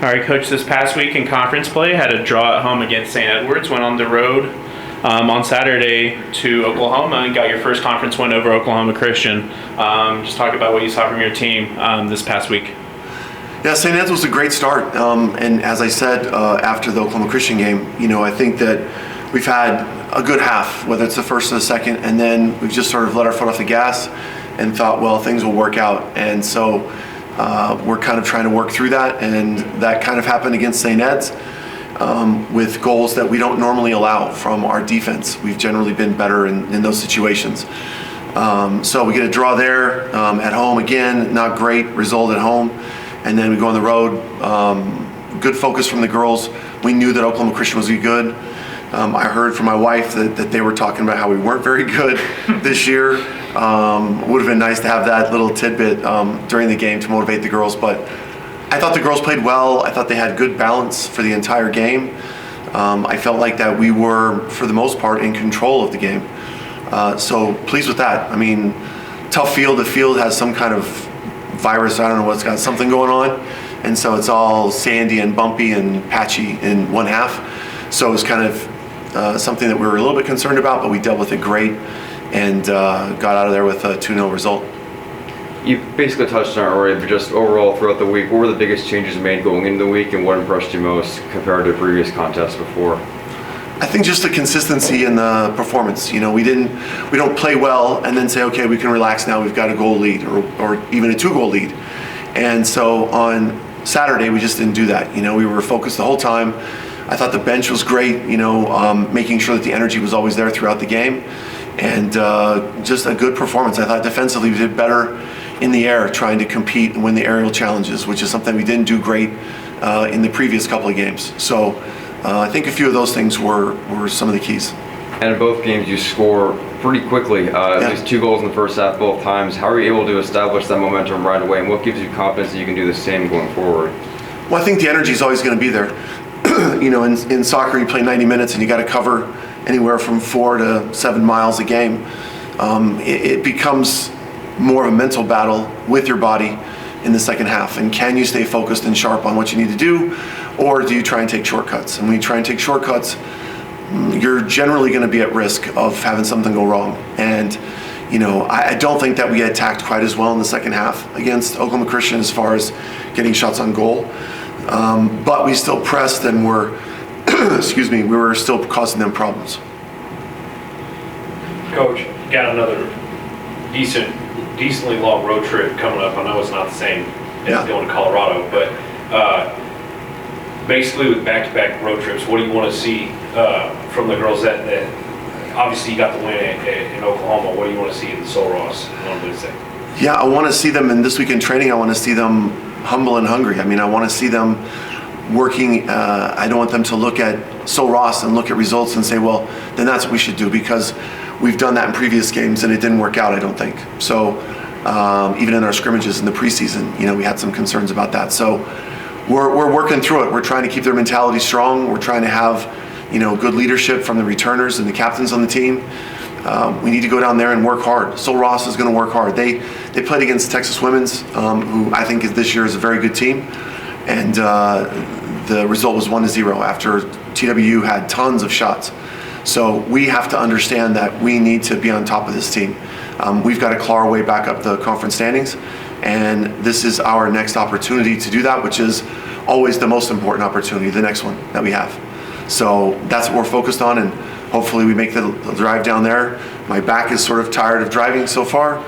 All right, Coach, this past week in conference play, had a draw at home against St. Edwards, went on the road on Saturday to Oklahoma and got your first conference win over Oklahoma Christian. Just talk about what you saw from your team this past week. Yeah, St. Ed's was a great start. And as I said after the Oklahoma Christian game, I think that we've had a good half, whether it's the first or the second, and then we've just sort of let our foot off the gas and thought, well, things will work out. And so we're kind of trying to work through that, and that kind of happened against St. Ed's with goals that we don't normally allow from our defense. We've generally been better in those situations. So we get a draw there at home again, not great result at home. And then we go on the road, good focus from the girls. We knew that Oklahoma Christian was good. I heard from my wife that they were talking about how we weren't very good this year. Would have been nice to have that little tidbit during the game to motivate the girls, but I thought the girls played well. I thought they had good balance for the entire game. I felt like that we were, for the most part, in control of the game. So pleased with that. I mean, tough field. The field has some kind of virus, I don't know what's got something going on, and so it's all sandy and bumpy and patchy in one half. So it was kind of something that we were a little bit concerned about, but we dealt with it great and got out of there with a 2-0 result. You basically touched on it already, but just overall throughout the week, what were the biggest changes made going into the week, and what impressed you most compared to previous contests before? I think just the consistency in the performance. We don't play well and then say, okay, we can relax now, we've got a goal lead or even a 2-goal lead. And so on Saturday, we just didn't do that. We were focused the whole time. I thought the bench was great, making sure that the energy was always there throughout the game. And just a good performance. I thought defensively we did better in the air, trying to compete and win the aerial challenges, which is something we didn't do great in the previous couple of games. So I think a few of those things were some of the keys. And in both games, you score pretty quickly, at least 2 goals in the first half both times. How are you able to establish that momentum right away, and what gives you confidence that you can do the same going forward? Well, I think the energy is always going to be there. In soccer, you play 90 minutes and you got to cover anywhere from 4 to 7 miles a game. It becomes more of a mental battle with your body in the second half. And can you stay focused and sharp on what you need to do, or do you try and take shortcuts? And when you try and take shortcuts, you're generally going to be at risk of having something go wrong. And I don't think that we attacked quite as well in the second half against Oklahoma Christian as far as getting shots on goal. But we still pressed and were, we were still causing them problems. Coach, got another decently long road trip coming up. I know it's not the same as going to Colorado, but basically with back-to-back road trips, what do you want to see from the girls that obviously you got the win in Oklahoma? What do you want to see in Sul Ross on Wednesday? Yeah, I want to see them in this week in training. I want to see them humble and hungry. I mean, I want to see them working. I don't want them to look at Sul Ross and look at results and say, well, then that's what we should do, because we've done that in previous games and it didn't work out, I don't think. So even in our scrimmages in the preseason, we had some concerns about that. So we're working through it. We're trying to keep their mentality strong. We're trying to have, good leadership from the returners and the captains on the team. We need to go down there and work hard. Sul Ross is going to work hard. They played against Texas Women's, who I think this year is a very good team. And the result was 1-0 after TWU had tons of shots. So we have to understand that we need to be on top of this team. We've got to claw our way back up the conference standings, and this is our next opportunity to do that, which is always the most important opportunity, the next one that we have. So that's what we're focused on, and hopefully we make the drive down there. My back is sort of tired of driving so far,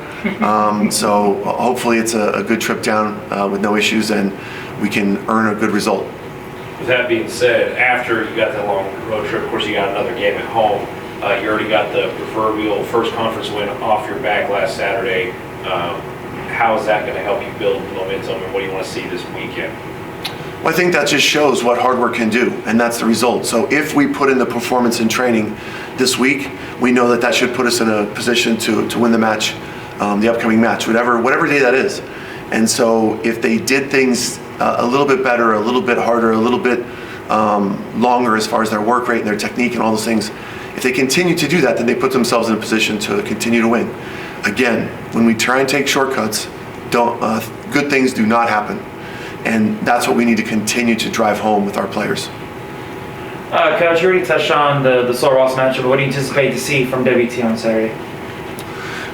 so hopefully it's a good trip down with no issues, and we can earn a good result. With that being said, after you got that long road trip, of course you got another game at home. You already got the proverbial first conference win off your back last Saturday. How is that going to help you build momentum, and what do you want to see this weekend? Well, I think that just shows what hard work can do, and that's the result. So if we put in the performance in training this week, we know that should put us in a position to win the match, the upcoming match, whatever day that is. And so if they did things a little bit better, a little bit harder, a little bit longer as far as their work rate and their technique and all those things, if they continue to do that, then they put themselves in a position to continue to win. Again, when we try and take shortcuts, good things do not happen. And that's what we need to continue to drive home with our players. Coach, you already touched on the Sol Ross matchup, but what do you anticipate to see from WT on Saturday?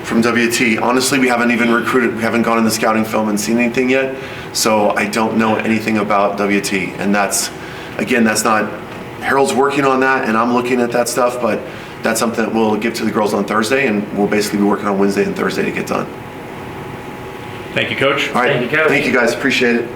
From WT, honestly, we haven't even recruited, we haven't gone in the scouting film and seen anything yet, so I don't know anything about WT. And that's not, Harold's working on that and I'm looking at that stuff, but that's something that we'll give to the girls on Thursday, and we'll basically be working on Wednesday and Thursday to get done. Thank you, Coach. All right, Thank you, Coach. Thank you guys, appreciate it.